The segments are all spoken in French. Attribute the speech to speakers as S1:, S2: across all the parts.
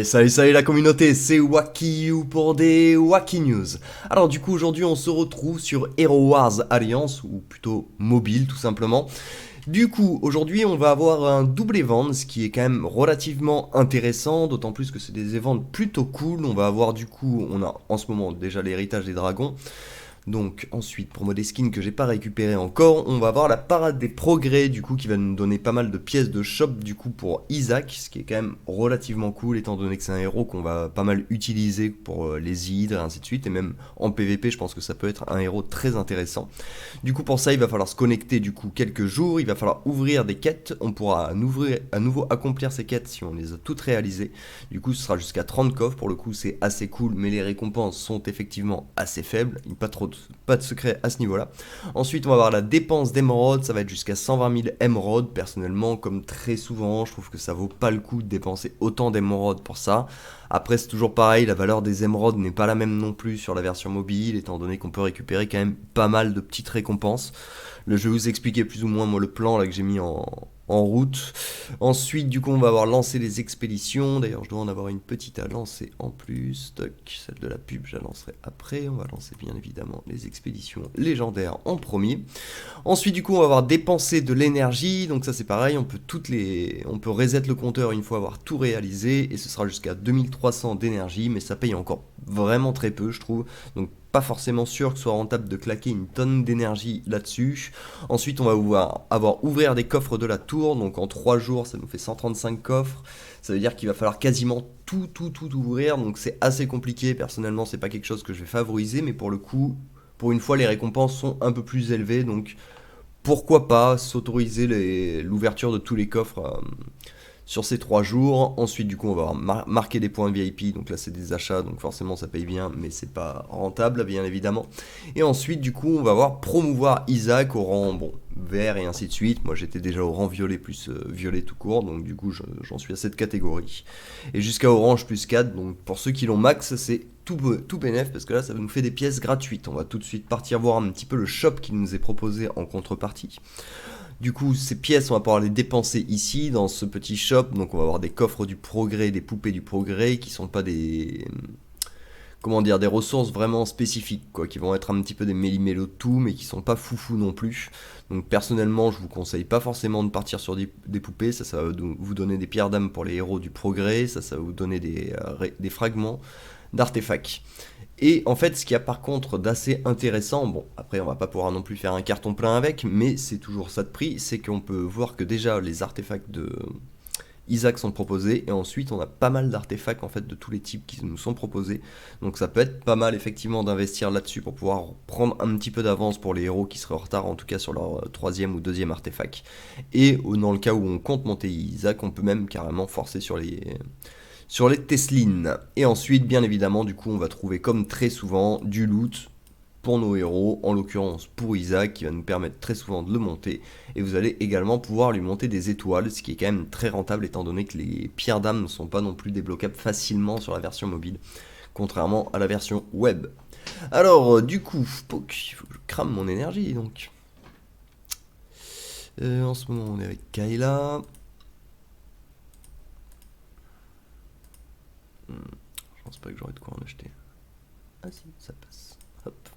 S1: Salut la communauté, c'est WakiU pour des Waki News. Alors du coup aujourd'hui on se retrouve sur Hero Wars Alliance, ou plutôt mobile tout simplement. Du coup aujourd'hui on va avoir un double event, ce qui est quand même relativement intéressant, d'autant plus que c'est des events plutôt cool. On va avoir du coup, on a en ce moment déjà l'héritage des dragons. Donc ensuite, pour moi des skins que j'ai pas récupéré encore, on va avoir la parade des progrès du coup qui va nous donner pas mal de pièces de shop du coup pour Isaac, ce qui est quand même relativement cool étant donné que c'est un héros qu'on va pas mal utiliser pour les hydres et ainsi de suite, et même en PVP je pense que ça peut être un héros très intéressant. Du coup pour ça il va falloir se connecter du coup quelques jours, il va falloir ouvrir des quêtes, on pourra à nouveau accomplir ces quêtes si on les a toutes réalisées. Du coup ce sera jusqu'à 30 coffres, pour le coup c'est assez cool, mais les récompenses sont effectivement assez faibles, pas de secret à ce niveau-là. Ensuite on va avoir la dépense d'émeraudes, ça va être jusqu'à 120 000 émeraudes. Personnellement, comme très souvent, je trouve que ça vaut pas le coup de dépenser autant d'émeraudes pour ça. Après c'est toujours pareil, la valeur des émeraudes n'est pas la même non plus sur la version mobile, étant donné qu'on peut récupérer quand même pas mal de petites récompenses. Là, je vais vous expliquer plus ou moins moi le plan là que j'ai mis en route. Ensuite, du coup, on va avoir lancé les expéditions. D'ailleurs, je dois en avoir une petite à lancer en plus. Toc, celle de la pub, je la lancerai après. On va lancer bien évidemment les expéditions légendaires en premier. Ensuite, du coup, on va avoir dépensé de l'énergie. Donc ça, c'est pareil. On peut reset le compteur une fois avoir tout réalisé, et ce sera jusqu'à 2300 d'énergie, mais ça paye encore vraiment très peu, je trouve. Donc pas forcément sûr que ce soit rentable de claquer une tonne d'énergie là-dessus. Ensuite, on va avoir ouvert des coffres de la tour. Donc en 3 jours, ça nous fait 135 coffres. Ça veut dire qu'il va falloir quasiment tout ouvrir. Donc c'est assez compliqué. Personnellement, c'est pas quelque chose que je vais favoriser, mais pour le coup, pour une fois, les récompenses sont un peu plus élevées. Donc pourquoi pas s'autoriser l'ouverture de tous les coffres sur ces 3 jours. Ensuite, du coup, on va marquer des points VIP. Donc là, c'est des achats, donc forcément, ça paye bien, mais c'est pas rentable, bien évidemment. Et ensuite, du coup, on va voir promouvoir Isaac au rang, bon, vert et ainsi de suite. Moi, j'étais déjà au rang violet plus violet tout court, donc du coup, j'en suis à cette catégorie. Et jusqu'à orange plus 4, donc pour ceux qui l'ont max, c'est tout bénef, parce que là, ça nous fait des pièces gratuites. On va tout de suite partir voir un petit peu le shop qui nous est proposé en contrepartie. Du coup, ces pièces, on va pouvoir les dépenser ici, dans ce petit shop. Donc on va avoir des coffres du progrès, des poupées du progrès, qui sont pas des... Comment dire, des ressources vraiment spécifiques, quoi, qui vont être un petit peu des méli-mélo de tout, mais qui sont pas foufou non plus. Donc personnellement, je vous conseille pas forcément de partir sur des poupées, ça va vous donner des pierres d'âme pour les héros du progrès, ça va vous donner des fragments d'artefacts. Et en fait, ce qu'il y a par contre d'assez intéressant, bon, après on va pas pouvoir non plus faire un carton plein avec, mais c'est toujours ça de prix, c'est qu'on peut voir que déjà les artefacts de Isaac sont proposés, et ensuite on a pas mal d'artefacts en fait de tous les types qui nous sont proposés. Donc ça peut être pas mal effectivement d'investir là-dessus pour pouvoir prendre un petit peu d'avance pour les héros qui seraient en retard, en tout cas sur leur troisième ou deuxième artefact. Et dans le cas où on compte monter Isaac, on peut même carrément forcer sur les Teslines. Et ensuite, bien évidemment, du coup, on va trouver comme très souvent du loot pour nos héros, en l'occurrence pour Isaac, qui va nous permettre très souvent de le monter. Et vous allez également pouvoir lui monter des étoiles, ce qui est quand même très rentable étant donné que les pierres d'âme ne sont pas non plus débloquables facilement sur la version mobile, contrairement à la version web. Alors, du coup, il faut que je crame mon énergie donc. En ce moment, on est avec Kayla. Je pense pas que j'aurai de quoi en acheter. Ah si, ça passe. Hop,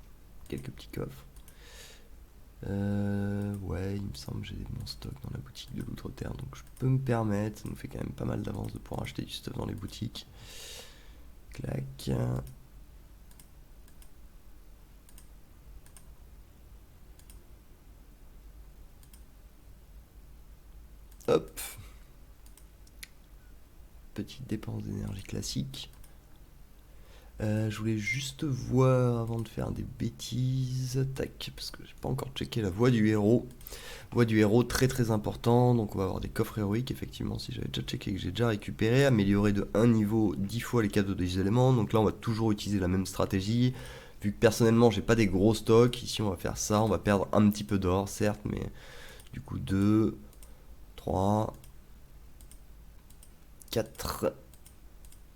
S1: quelques petits coffres. Ouais, il me semble que j'ai des bons stocks dans la boutique de l'Outre-Terre, donc je peux me permettre. Ça nous fait quand même pas mal d'avance de pouvoir acheter du stuff dans les boutiques. Clac. Hop. Petite dépense d'énergie classique. Je voulais juste voir avant de faire des bêtises. Tac, parce que j'ai pas encore checké la voie du héros. Voie du héros très très important. Donc on va avoir des coffres héroïques, effectivement, si j'avais déjà checké que j'ai déjà récupéré. Améliorer de 1 niveau 10 fois les cadeaux des éléments. Donc là on va toujours utiliser la même stratégie. Vu que personnellement j'ai pas des gros stocks, ici on va faire ça. On va perdre un petit peu d'or, certes, mais du coup 2, 3, 4,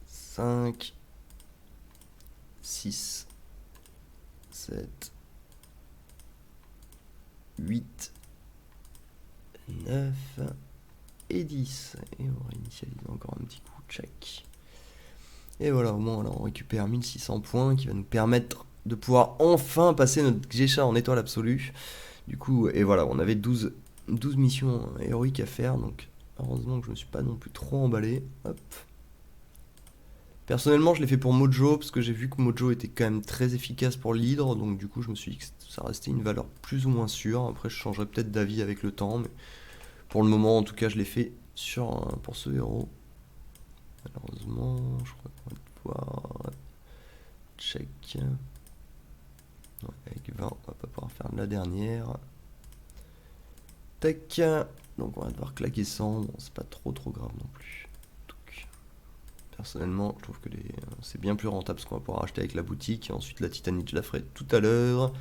S1: 5, 6, 7, 8, 9 et 10. Et on réinitialise encore un petit coup, check. Et voilà, au moins là, on récupère 1600 points qui va nous permettre de pouvoir enfin passer notre Xecha en étoile absolue. Du coup, et voilà, on avait 12 missions héroïques à faire, donc heureusement que je me suis pas non plus trop emballé. Hop. Personnellement, je l'ai fait pour Mojo, parce que j'ai vu que Mojo était quand même très efficace pour l'hydre, donc du coup je me suis dit que ça restait une valeur plus ou moins sûre. Après je changerai peut-être d'avis avec le temps, mais pour le moment en tout cas je l'ai fait pour ce héros. Malheureusement, je crois qu'on va pouvoir check. Ouais, avec 20, on va pas pouvoir faire la dernière. Tac. Donc on va devoir claquer 100, bon c'est pas trop grave non plus. Donc, personnellement, je trouve que c'est bien plus rentable ce qu'on va pouvoir acheter avec la boutique. Et ensuite la titanite, je la ferai tout à l'heure.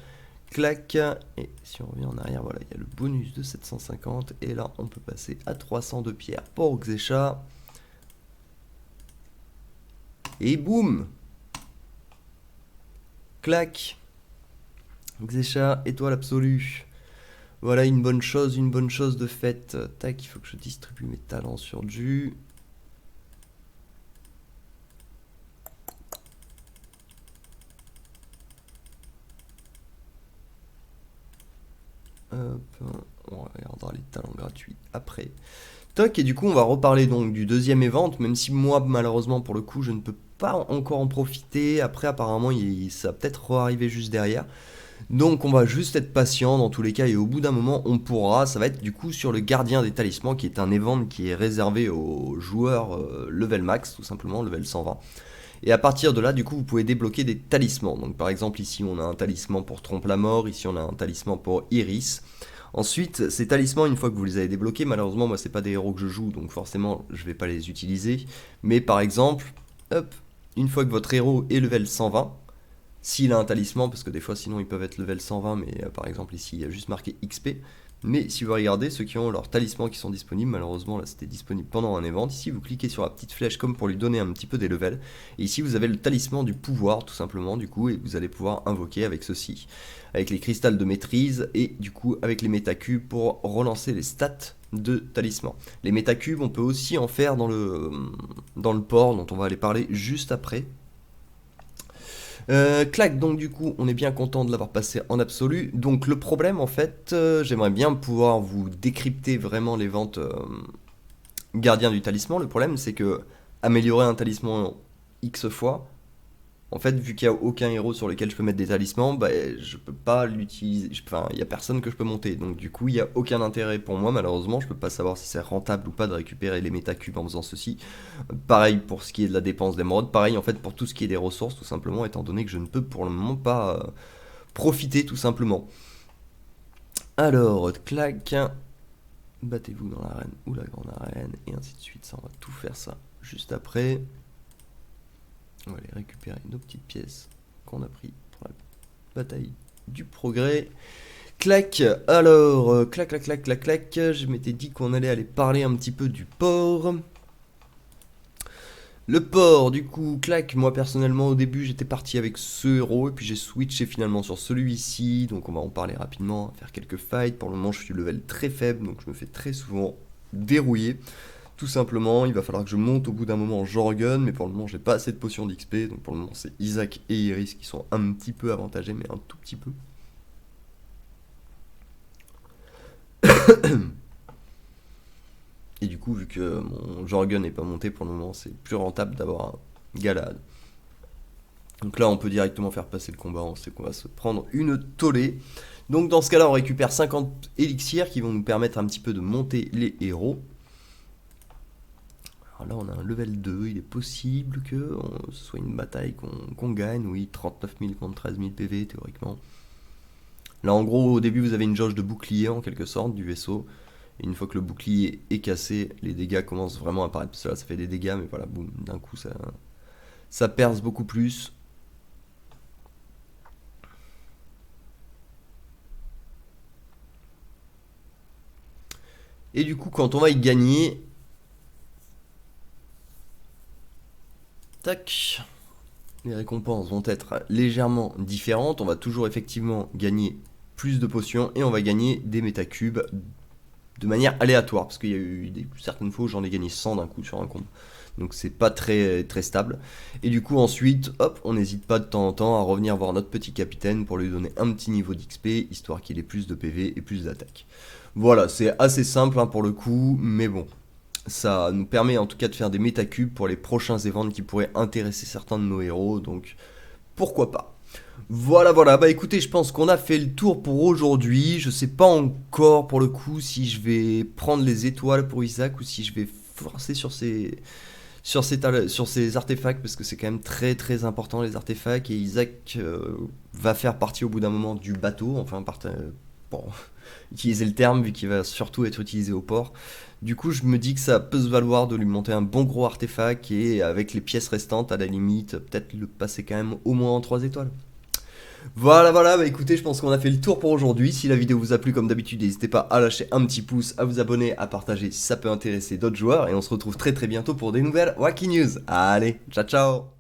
S1: Clac. Et si on revient en arrière, voilà, il y a le bonus de 750. Et là, on peut passer à 300 de pierre pour Xecha. Et boum! Clac! Xecha, étoile absolue. Voilà une bonne chose de faite. Tac, il faut que je distribue mes talents sur du. Hop, on regardera les talents gratuits après. Toc, et du coup on va reparler donc du deuxième event, même si moi malheureusement pour le coup je ne peux pas encore en profiter. Après apparemment ça va peut-être arriver juste derrière. Donc on va juste être patient dans tous les cas et au bout d'un moment on pourra, ça va être du coup sur le gardien des talismans qui est un event qui est réservé aux joueurs level max tout simplement, level 120. Et à partir de là du coup vous pouvez débloquer des talismans. Donc par exemple ici on a un talisman pour Trompe la Mort, ici on a un talisman pour Iris. Ensuite, ces talismans, une fois que vous les avez débloqués, malheureusement, moi, c'est pas des héros que je joue, donc forcément, je vais pas les utiliser. Mais par exemple, hop, une fois que votre héros est level 120, s'il a un talisman, parce que des fois, sinon, ils peuvent être level 120, mais par exemple, ici, il y a juste marqué XP. Mais si vous regardez, ceux qui ont leurs talismans qui sont disponibles, malheureusement, là, c'était disponible pendant un event. Ici, vous cliquez sur la petite flèche comme pour lui donner un petit peu des levels. Et ici, vous avez le talisman du pouvoir, tout simplement, du coup, et vous allez pouvoir invoquer avec ceci. Avec les cristals de maîtrise, et du coup, avec les métacubes pour relancer les stats de talisman. Les métacubes, on peut aussi en faire dans le port, dont on va aller parler juste après. Clac, donc du coup, on est bien content de l'avoir passé en absolu. Donc le problème, en fait, j'aimerais bien pouvoir vous décrypter vraiment les ventes gardiens du talisman. Le problème, c'est que améliorer un talisman X fois, en fait, vu qu'il n'y a aucun héros sur lequel je peux mettre des talismans, bah, je peux pas l'utiliser. Enfin, il n'y a personne que je peux monter. Donc, du coup, il n'y a aucun intérêt pour moi, malheureusement. Je peux pas savoir si c'est rentable ou pas de récupérer les métacubes en faisant ceci. Pareil pour ce qui est de la dépense d'émeraudes. Pareil, en fait, pour tout ce qui est des ressources, tout simplement, étant donné que je ne peux pour le moment pas profiter, tout simplement. Alors, clac. Battez-vous dans l'arène ou la grande arène, et ainsi de suite. Ça, on va tout faire ça juste après. On va aller récupérer nos petites pièces qu'on a pris pour la bataille du progrès. Clac, alors, clac, clac, clac, clac, clac, je m'étais dit qu'on allait aller parler un petit peu du port. Le port, du coup, clac, moi personnellement au début j'étais parti avec ce héros et puis j'ai switché finalement sur celui-ci, donc on va en parler rapidement, faire quelques fights. Pour le moment je suis level très faible, donc je me fais très souvent dérouiller. Tout simplement, il va falloir que je monte au bout d'un moment Jorgen, mais pour le moment j'ai pas assez de potions d'XP, donc pour le moment c'est Isaac et Iris qui sont un petit peu avantagés, mais un tout petit peu. Et du coup, vu que mon Jorgen n'est pas monté pour le moment, c'est plus rentable d'avoir un Galahad. Donc là, on peut directement faire passer le combat, on sait qu'on va se prendre une tollée. Donc dans ce cas-là, on récupère 50 élixirs qui vont nous permettre un petit peu de monter les héros. Alors là, on a un level 2, il est possible que ce soit une bataille qu'on gagne. Oui, 39 000 contre 13 000 PV théoriquement. Là, en gros, au début, vous avez une jauge de bouclier en quelque sorte du vaisseau. Et une fois que le bouclier est cassé, les dégâts commencent vraiment à apparaître. Parce que là, ça fait des dégâts, mais voilà, boum, d'un coup, ça perce beaucoup plus. Et du coup, quand on va y gagner... Tac. Les récompenses vont être légèrement différentes. On va toujours effectivement gagner plus de potions et on va gagner des métacubes de manière aléatoire. Parce qu'il y a eu certaines fois où j'en ai gagné 100 d'un coup sur un combat. donc c'est pas très stable. Et du coup ensuite, hop, on n'hésite pas de temps en temps à revenir voir notre petit capitaine pour lui donner un petit niveau d'XP, histoire qu'il ait plus de PV et plus d'attaque. Voilà, c'est assez simple hein, pour le coup, mais bon, ça nous permet en tout cas de faire des métacubes pour les prochains events qui pourraient intéresser certains de nos héros, donc pourquoi pas. Voilà, bah écoutez, je pense qu'on a fait le tour pour aujourd'hui. Je sais pas encore pour le coup si je vais prendre les étoiles pour Isaac ou si je vais forcer sur ces artefacts parce que c'est quand même très important les artefacts et Isaac va faire partie au bout d'un moment du bateau, enfin bon, utiliser le terme vu qu'il va surtout être utilisé au port. Du coup, je me dis que ça peut se valoir de lui monter un bon gros artefact et avec les pièces restantes, à la limite, peut-être le passer quand même au moins en 3 étoiles. Voilà, bah écoutez, je pense qu'on a fait le tour pour aujourd'hui. Si la vidéo vous a plu, comme d'habitude, n'hésitez pas à lâcher un petit pouce, à vous abonner, à partager si ça peut intéresser d'autres joueurs. Et on se retrouve très bientôt pour des nouvelles Wacky News. Allez, ciao ciao.